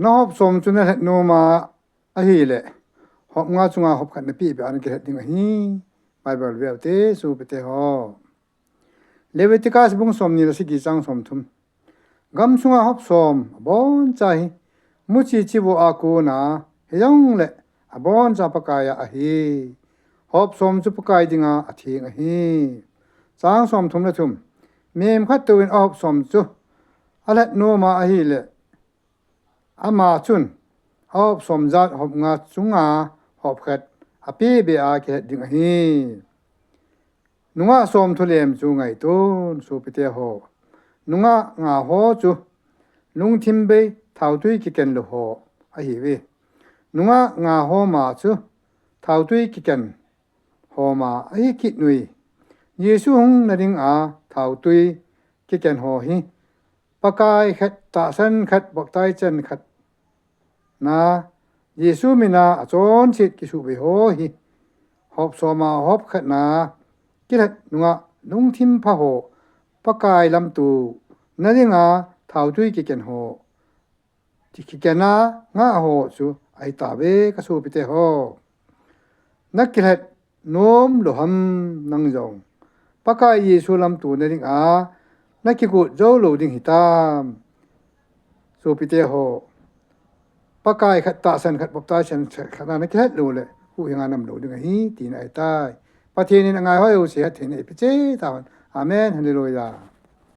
นอบสมจุนโนมาอหิเลหอบงาจุงาหอบขันนปีไปอันเกตดิงหีไบเบิลเวลเตสูปเตหอเลวิติกัสบุงสมนี่ละสิกิจังสมทุมกัมจุงาหอบสมบอนใจมุจิจิโวอากูนาเฮยองเลบอนจาปกายาอหิหอบสมจุปกายดิงาอธิงหีจังสมทุมละทุมเมมขัดตัวอินออบสมจุอะเลโนมาอหิเลอามาชุนหอบสมจัดหอบงาจุงาหอบขัดอปีเบอาเกตดิงหีนุงะสมทุเลมจุงไงตุนสูปิเตโหนุงะงาโหจุลุงทิมเบทาวตุยกิเกนโลโหอหิเวนุงะงาโหมาจุทาวตุยกิเกนโหมาอหิกินุยเยซูหงนดิงอาทาวตุยกิเกนโหหิปะกายขัดตาสันขัดบอกตายจันขัดนาเยซูมินาจนสิกิสุเบโหหิหอบสมาหอบขัดนากิลัดนุงะลุงทิมพะโหปะกายลำตูนดิงอาทาวตุยกิเกนโหจิกิเกนางะโหสุไอตาเบกะสูปิเตโหนักกิลัดโนมโลหัมนังจงปะกายเยซูลำตูนดิงอานักกิกุโจโลดิงหิตามสูปิเตโหปะกายขัดตาสันขัดบอกตายฉันขนาดนักกิลัดโลเลยผู้ยังงานนำโลดิงหิตีนไอตายปะเทนินงายห้อยโอเสียเทนไอปิเจตาวันอาเมนฮาเลลูยา